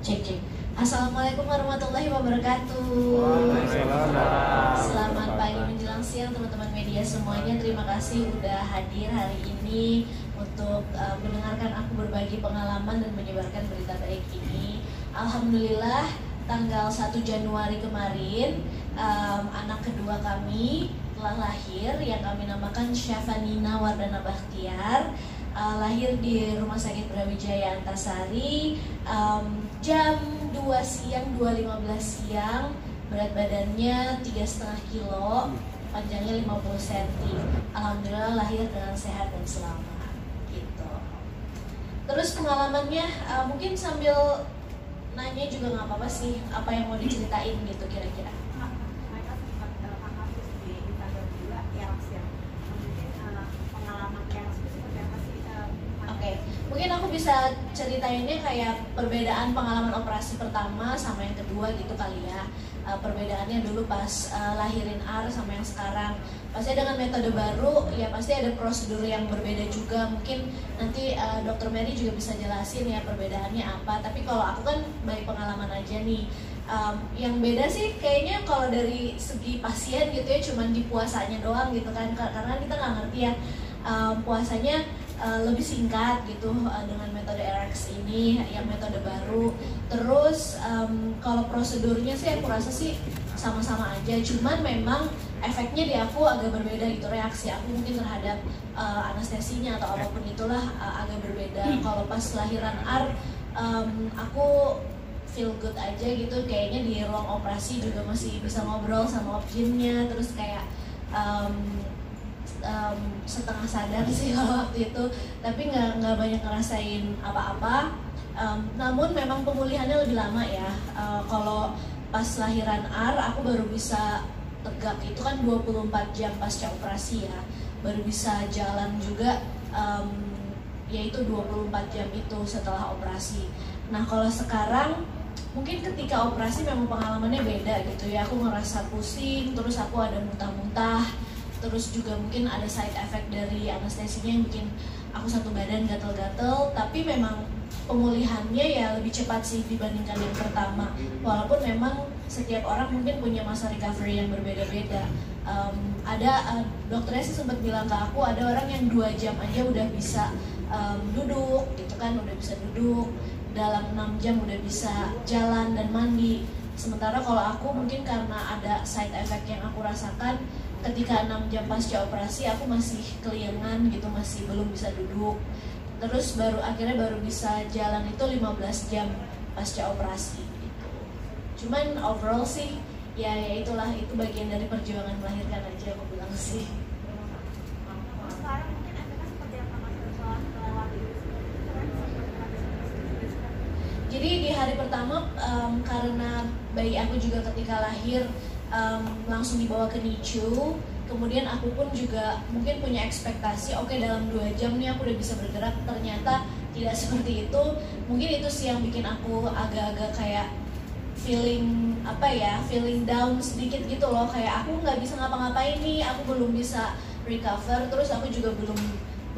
Cek cek. Assalamualaikum warahmatullahi wabarakatuh. Selamat pagi menjelang siang teman-teman media semuanya. Terima kasih udah hadir hari ini untuk mendengarkan aku berbagi pengalaman dan menyebarkan berita baik ini. Alhamdulillah tanggal 1 Januari kemarin anak kedua kami telah lahir yang kami namakan Syafanina Wardana Bakhtiar. Lahir di Rumah Sakit Brawijaya Antasari jam 2 siang, 2.15 siang. Berat badannya 3,5 kilo, panjangnya 50 cm. Alhamdulillah lahir dengan sehat dan selamat gitu. Terus pengalamannya mungkin sambil nanya juga nggak apa-apa sih, apa yang mau diceritain gitu kira-kira. Mereka sempat kasus di Instagram juga yang mungkin pengalaman yang seperti apa sih? Oke, mungkin aku bisa ceritainnya kayak perbedaan pengalaman operasi pertama sama yang kedua gitu kali ya. Perbedaannya dulu pas lahirin Ar sama yang sekarang. Pasti dengan metode baru, ya pasti ada prosedur yang berbeda juga. Mungkin nanti Dokter Mary juga bisa jelasin ya perbedaannya apa. Tapi kalau aku kan baik pengalaman aja nih. Yang beda sih kayaknya kalau dari segi pasien gitu ya, cuman di puasanya doang gitu kan. Karena kita nggak ngerti ya puasanya lebih singkat gitu dengan metode RX ini yang metode baru. Terus kalau prosedurnya sih aku rasa sih sama-sama aja, cuman memang efeknya di aku agak berbeda gitu, reaksi aku mungkin terhadap anestesinya atau apapun itulah agak berbeda. Kalau pas lahiran Ar aku feel good aja gitu, kayaknya di ruang operasi juga masih bisa ngobrol sama objinnya, terus kayak setengah sadar sih kalau waktu itu, tapi nggak banyak ngerasain apa-apa. Namun memang pemulihannya lebih lama ya. Kalau pas lahiran Ar aku baru bisa tegak itu kan 24 jam pasca operasi ya, baru bisa jalan juga yaitu 24 jam itu setelah operasi. Nah kalau sekarang mungkin ketika operasi memang pengalamannya beda gitu ya, aku ngerasa pusing, terus aku ada muntah-muntah, terus juga mungkin ada side effect dari anestesinya yang bikin aku satu badan gatel-gatel. Tapi memang pemulihannya ya lebih cepat sih dibandingkan yang pertama. Walaupun memang setiap orang mungkin punya masa recovery yang berbeda-beda. Ada dokternya sih sempat bilang ke aku, ada orang yang 2 jam aja udah bisa duduk gitu kan, udah bisa duduk, dalam 6 jam udah bisa jalan dan mandi. Sementara kalau aku mungkin karena ada side effect yang aku rasakan, ketika 6 jam pasca operasi aku masih keliengan gitu, masih belum bisa duduk. Terus akhirnya baru bisa jalan itu 15 jam pasca operasi gitu. Cuman overall sih ya itulah, itu bagian dari perjuangan melahirkan aja aku bilang sih. Sekarang mungkin efeknya seperti apa mas setelah melewati Jadi di hari pertama karena bayi aku juga ketika lahir langsung dibawa ke NICU, kemudian aku pun juga mungkin punya ekspektasi oke, dalam 2 jam nih aku udah bisa bergerak. Ternyata tidak seperti itu. Mungkin itu sih yang bikin aku agak-agak kayak feeling down sedikit gitu loh, kayak aku nggak bisa ngapa-ngapain nih, aku belum bisa recover, terus aku juga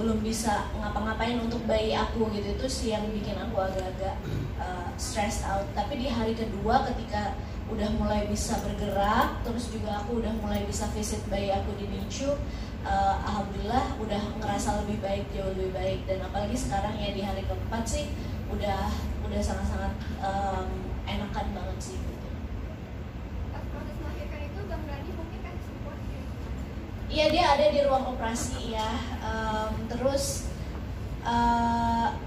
belum bisa ngapa-ngapain untuk bayi aku gitu. Itu sih yang bikin aku agak-agak stressed out. Tapi di hari kedua ketika udah mulai bisa bergerak, terus juga aku udah mulai bisa visit bayi aku di NICU, alhamdulillah udah ngerasa lebih baik, jauh lebih baik. Dan apalagi sekarang ya di hari keempat sih udah sangat-sangat enakan banget sih gitu. proses melahirkan itu Bang Rani mungkin kan support ya? Iya, dia ada di ruang operasi ya. Terus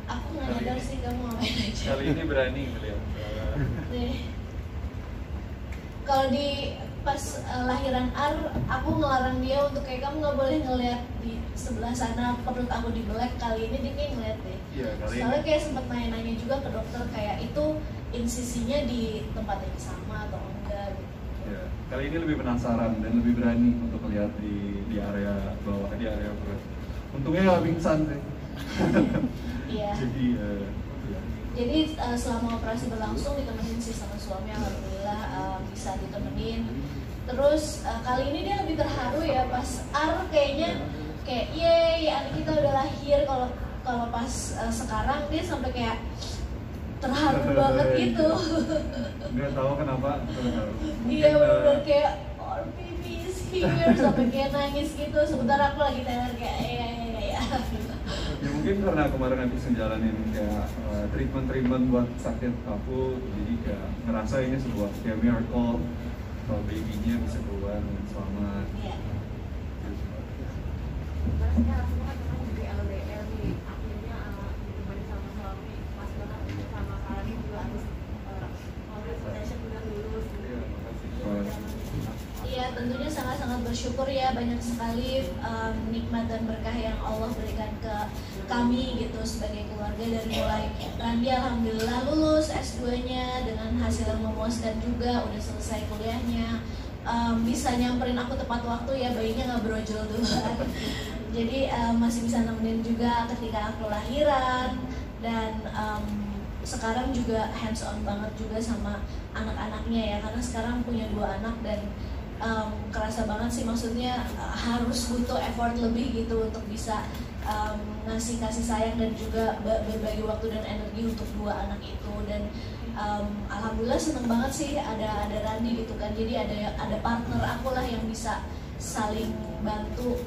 aku nggak nyadar sih kamu ngapain aja. Kali ini berani beliau. Kalau di pas lahiran Ar, aku ngelarang dia untuk kayak kamu nggak boleh ngeliat di sebelah sana, perut aku dibelek. Kali ini dia kayak ngeliat deh. Iya, kali ini. Soalnya kayak sempat nanya-nanya juga ke dokter kayak itu insisinya di tempat yang sama atau enggak gitu. Ya, kali ini lebih penasaran dan lebih berani untuk melihat di area bawah, di area perut. Untungnya nggak pingsan sih. Iya. Jadi ya. Jadi selama operasi berlangsung ditemenin sih sama suami, alhamdulillah bisa ditemenin. Terus kali ini dia lebih terharu ya pas Ar, kayaknya kayak yeay anak kita udah lahir. Kalau pas sekarang dia sampai kayak terharu banget gitu. Nggak tahu kenapa terharu. Iya benar kayak our baby is here sampai kayak nangis gitu. Sementara aku lagi teler kayak ya. Ya mungkin karena kemarin habis ngejalanin kayak treatment buat sakit aku, jadi kayak ngerasa ini sebuah kayak miracle kalau babynya bisa keluar dengan selamat. Iya. Berarti rasanya kan memang jadi LDR nih, akhirnya ditemani sama suami, pas banget sama kalian juga harus transportation udah lulus gitu. Iya, makasih. Iya, tentunya sangat-sangat bersyukur ya, banyak sekali nikmat dan berkah yang Allah berikan ke kami gitu sebagai keluarga. Dari mulai Randi alhamdulillah lulus S2-nya dengan hasil yang memuaskan juga, udah selesai kuliahnya, bisa nyamperin aku tepat waktu ya, bayinya nggak brojol duluan. Jadi masih bisa nemenin juga ketika aku lahiran, dan sekarang juga hands on banget juga sama anak-anaknya ya, karena sekarang punya 2 anak dan kerasa banget sih, maksudnya harus butuh effort lebih gitu untuk bisa ngasih kasih sayang dan juga berbagi waktu dan energi untuk 2 anak itu. Dan alhamdulillah seneng banget sih ada Randi gitu kan, jadi ada partner aku lah yang bisa saling bantu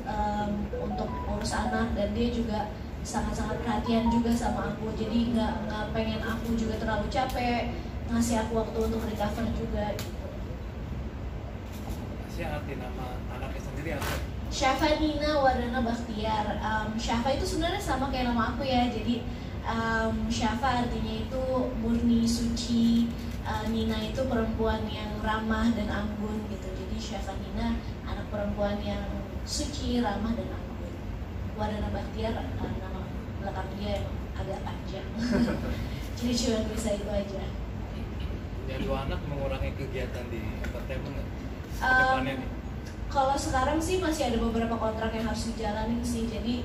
untuk urus anak, dan dia juga sangat-sangat perhatian juga sama aku, jadi nggak pengen aku juga terlalu capek, ngasih aku waktu untuk recover juga gitu. Arti nama anaknya sendiri apa? Syafa Nina Wardana Bakhtiar. Syafa itu sebenarnya sama kayak nama aku ya, jadi Syafa artinya itu murni, suci, Nina itu perempuan yang ramah dan anggun gitu. Jadi Syafa Nina anak perempuan yang suci, ramah dan anggun. Wardana Bakhtiar nama belakang dia yang agak panjang. Jadi cuma bisa itu aja. Yang 2 anak mengurangi kegiatan di entertainment nggak? Kalau sekarang sih masih ada beberapa kontrak yang harus dijalanin sih, jadi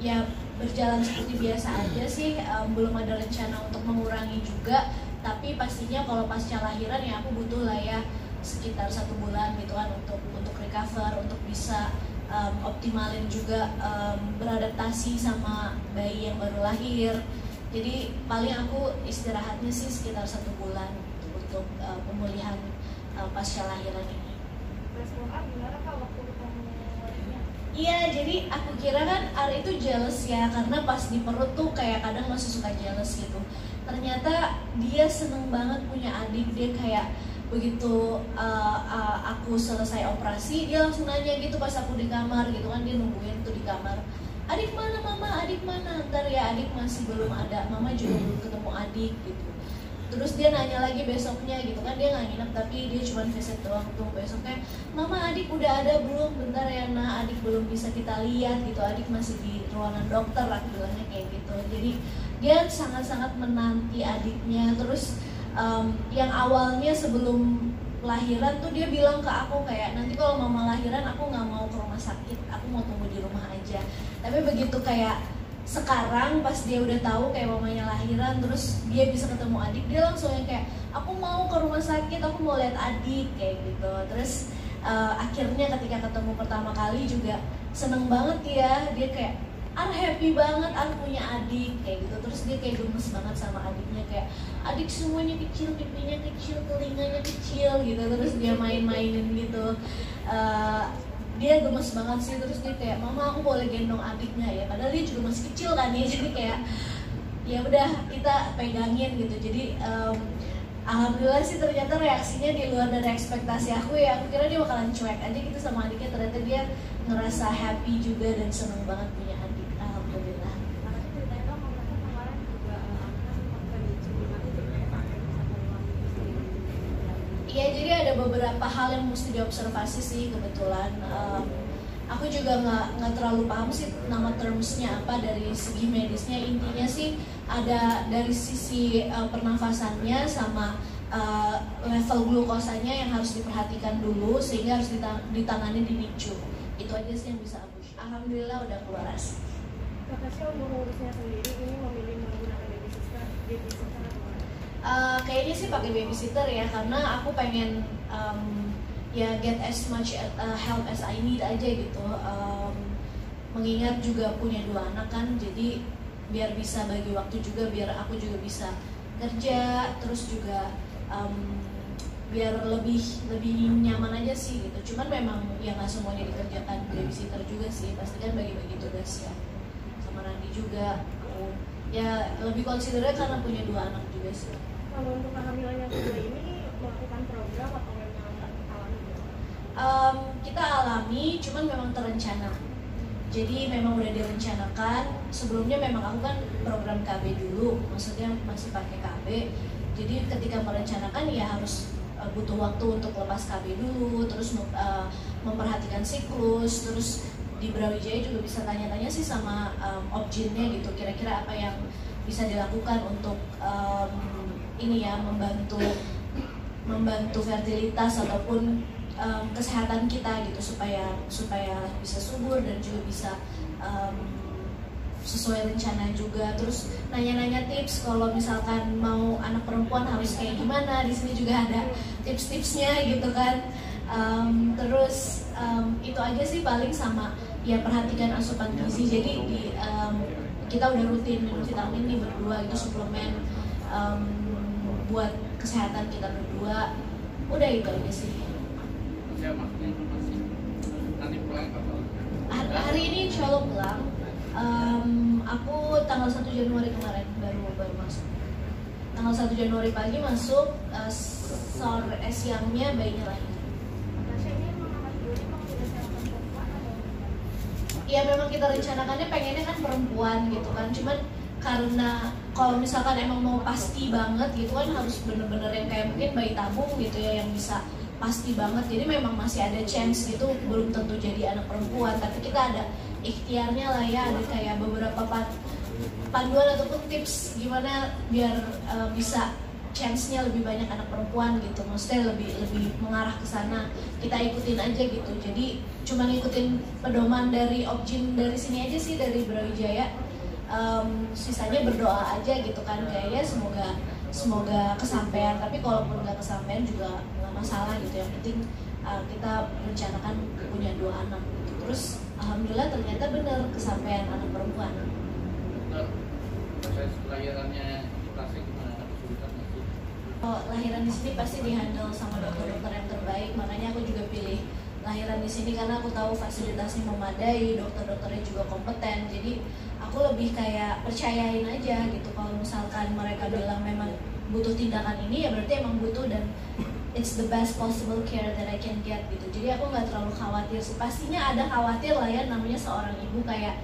ya berjalan seperti biasa aja sih, belum ada rencana untuk mengurangi juga, tapi pastinya kalau pasca lahiran ya aku butuh lah ya sekitar 1 bulan gitu kan untuk recover, untuk bisa optimalin juga beradaptasi sama bayi yang baru lahir. Jadi paling aku istirahatnya sih sekitar 1 bulan untuk pemulihan pasca lahiran ini. Respon gimana Kak waktu ketemu walinya? Iya, jadi aku kira kan Ar itu jealous ya, karena pas di perut tuh kayak kadang masih suka jealous gitu. Ternyata dia seneng banget punya adik, dia kayak begitu aku selesai operasi, dia langsung nanya gitu pas aku di kamar gitu kan, dia nungguin tuh di kamar. Adik mana mama, adik mana? Ntar ya adik masih belum ada, mama juga belum ketemu adik gitu. Terus dia nanya lagi besoknya gitu kan, dia nggak nginep tapi dia cuma visit doang tuh. Besoknya, mama adik udah ada belum? Bentar ya nah, adik belum bisa kita lihat gitu, adik masih di ruangan dokter, aku bilangnya kayak gitu. Jadi dia sangat-sangat menanti adiknya. Terus yang awalnya sebelum lahiran tuh dia bilang ke aku kayak, nanti kalau mama lahiran aku nggak mau ke rumah sakit, aku mau tunggu di rumah aja. Tapi begitu kayak sekarang pas dia udah tahu kayak mamanya lahiran, terus dia bisa ketemu adik, dia langsung yang kayak, aku mau ke rumah sakit, aku mau lihat adik kayak gitu. Terus akhirnya ketika ketemu pertama kali juga seneng banget ya, dia kayak Ar happy banget Ar punya adik kayak gitu. Terus dia kayak gemes banget sama adiknya, kayak adik semuanya kecil, pipinya kecil, telinganya kecil gitu. Terus dia main-mainin gitu. Dia gemes banget sih. Terus dia kayak, mama aku boleh gendong adiknya ya, padahal dia juga masih kecil kan ya. Jadi kayak ya udah kita pegangin gitu. Jadi alhamdulillah sih ternyata reaksinya di luar dari ekspektasi aku ya. Aku kira dia bakalan cuek aja gitu sama adiknya, ternyata dia ngerasa happy juga dan seneng banget punya adik. Alhamdulillah. Makanya ceritanya dong, mereka kemarin juga sempat kondisi gimana ceritanya sampai bisa mengulangi istri. Iya, jadi ada beberapa hal yang mesti diobservasi sih kebetulan. Aku juga nggak terlalu paham sih nama termsnya apa dari segi medisnya. Intinya sih ada dari sisi pernafasannya sama level glukosanya yang harus diperhatikan dulu, sehingga harus ditangani di NICU. Itu aja sih yang bisa aku. Alhamdulillah udah keluar asli. Kakak Syah mengurusnya sendiri, ini memilih menggunakan babysitter atau mana? Kayaknya sih pakai babysitter ya, karena aku pengen ya get as much help as I need aja gitu. Mengingat juga punya 2 anak kan, jadi biar bisa bagi waktu juga, biar aku juga bisa kerja, terus juga biar lebih nyaman aja sih gitu. Cuman memang ya nggak semuanya dikerjakan babysitter juga sih, pasti kan bagi-bagi tugas ya. Sama Randi juga, aku ya lebih consider karena punya 2 anak juga sih. Kalau untuk kehamilan yang kedua ini melakukan program atau memang alami? Kita alami, cuman memang terencana. Jadi memang udah direncanakan. Sebelumnya memang aku kan program KB dulu, maksudnya masih pakai KB. Jadi ketika merencanakan ya harus butuh waktu untuk lepas KB dulu, terus memperhatikan siklus, terus di Brawijaya juga bisa tanya-tanya sih sama objinnya gitu, kira-kira apa yang bisa dilakukan untuk ini ya membantu fertilitas ataupun kesehatan kita gitu, supaya bisa subur dan juga bisa sesuai rencana juga. Terus nanya-nanya tips kalau misalkan mau anak perempuan harus kayak gimana, di sini juga ada tips-tipsnya gitu kan. Terus itu aja sih paling, sama ya perhatikan asupan gizi. Jadi kita udah rutin minum vitamin nih berdua, itu suplemen buat kesehatan kita berdua. Udah itu aja sih. Hari ini insya Allah pulang. Aku tanggal 1 Januari kemarin baru masuk. Tanggal 1 Januari pagi masuk, sore siangnya bayinya lahir. Ya memang kita rencanakannya pengennya kan perempuan gitu kan, cuman karena kalau misalkan emang mau pasti banget gitu kan harus bener-bener yang kayak mungkin bayi tabung gitu ya, yang bisa pasti banget. Jadi memang masih ada chance gitu, belum tentu jadi anak perempuan, tapi kita ada ikhtiarnya lah ya, ada kayak beberapa panduan ataupun tips gimana biar bisa chance-nya lebih banyak anak perempuan gitu, maksudnya lebih mengarah ke sana. Kita ikutin aja gitu. Jadi cuma ngikutin pedoman dari objin dari sini aja sih, dari Brawijaya. Sisanya berdoa aja gitu kan, kayaknya semoga kesampaian. Tapi kalaupun nggak kesampaian juga nggak masalah gitu. Yang penting kita rencanakan punya 2 anak gitu. Terus alhamdulillah ternyata benar kesampaian anak perempuan. Proses lahirannya ikhlasnya gimana? Kesulitan nggak sih? Lahiran di sini pasti dihandle sama dokter-dokter yang terbaik, makanya aku juga pilih lahiran di sini karena aku tahu fasilitasnya memadai, dokter-dokternya juga kompeten. Jadi aku lebih kayak percayain aja gitu. Kalau misalkan mereka bilang memang butuh tindakan ini, ya berarti emang butuh, dan it's the best possible care that I can get gitu. Jadi aku nggak terlalu khawatir sih. Pastinya ada khawatir lah ya, namanya seorang ibu, kayak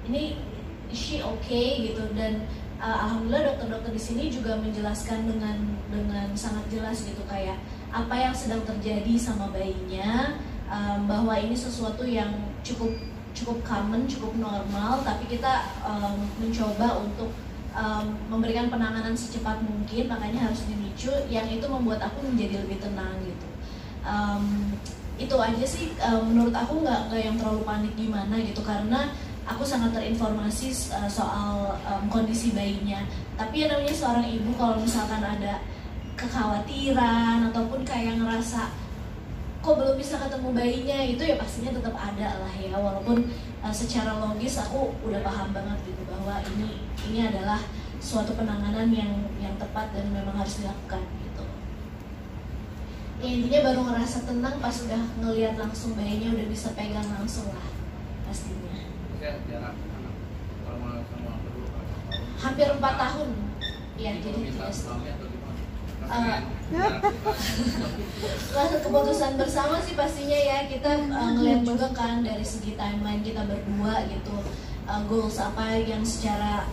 ini is she okay gitu. Dan alhamdulillah dokter-dokter di sini juga menjelaskan dengan sangat jelas gitu, kayak apa yang sedang terjadi sama bayinya, bahwa ini sesuatu yang cukup common, cukup normal, tapi kita mencoba untuk memberikan penanganan secepat mungkin, makanya harus dinicu, yang itu membuat aku menjadi lebih tenang gitu. Itu aja sih, menurut aku nggak yang terlalu panik gimana gitu, karena aku sangat terinformasi soal kondisi bayinya. Tapi ya namanya seorang ibu, kalau misalkan ada kekhawatiran ataupun kayak ngerasa kok belum bisa ketemu bayinya, itu ya pastinya tetap ada lah ya. Walaupun secara logis aku udah paham banget gitu bahwa ini adalah suatu penanganan yang tepat dan memang harus dilakukan gitu. Ya, intinya baru ngerasa tenang pas udah ngelihat langsung bayinya, udah bisa pegang langsung lah pastinya. Jarak anak normal sama kedua Hampir 4 tahun. Ya, jadi minta 3 suami atau gimana? Keputusan bersama sih pastinya ya. Kita ngeliat juga kan dari segi timeline kita berdua gitu, goals apa yang secara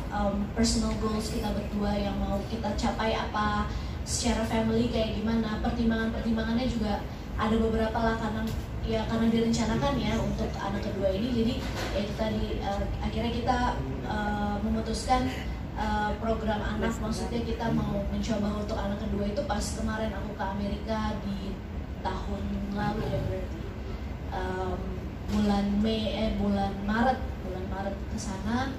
personal goals kita berdua yang mau kita capai apa, secara family kayak gimana, pertimbangannya juga ada beberapa lah, karena direncanakan ya untuk anak kedua ini. Jadi ya itu tadi, akhirnya kita memutuskan program anak, maksudnya kita mau mencoba untuk anak kedua itu pas kemarin aku ke Amerika di tahun lalu ya, berarti bulan Maret ke sana,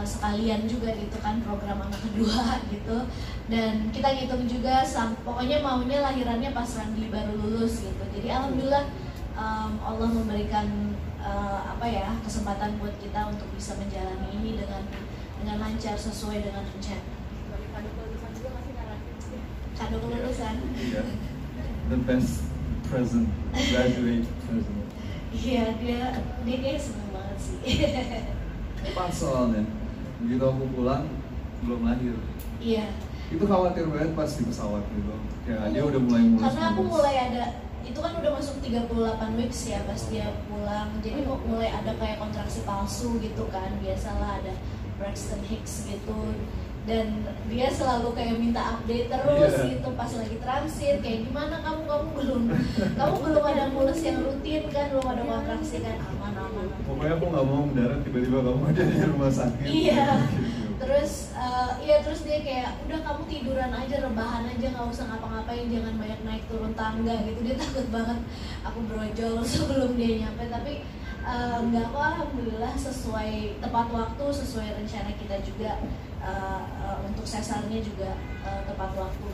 sekalian juga gitu kan program anak kedua gitu. Dan kita ngitung juga pokoknya maunya lahirannya pas Randi baru lulus gitu. Jadi alhamdulillah Allah memberikan kesempatan buat kita untuk bisa menjalani ini dengan lancar sesuai dengan rencana. kado kelulusan juga masih ngarahin. Kado kelulusan. Iya. The best present, graduate present. Iya, dia kayak seneng banget sih. Pas soalnya, begitu aku pulang belum lahir. Iya. Itu khawatir banget pas di pesawat gitu. Kayak dia udah mulai mulus. Karena aku mulai ada, itu kan udah masuk 38 weeks ya pas dia pulang. Jadi mulai ada kayak kontraksi palsu gitu kan. Biasalah ada Braxton Hicks gitu. Dan dia selalu kayak minta update terus gitu pas lagi transit, kayak gimana kamu belum ada mulus yang rutin kan, belum ada kontraksi kan, aman. Pokoknya aku nggak mau mendarat tiba-tiba kamu ada di rumah sakit. Iya. Gitu. Terus dia kayak udah kamu tiduran aja, rebahan aja, nggak usah ngapa-ngapain, jangan banyak naik turun tangga gitu. Dia takut banget aku brojol sebelum dia nyampe, tapi enggak kok, alhamdulillah sesuai tepat waktu, sesuai rencana kita juga. Untuk sesarnya juga tepat waktu.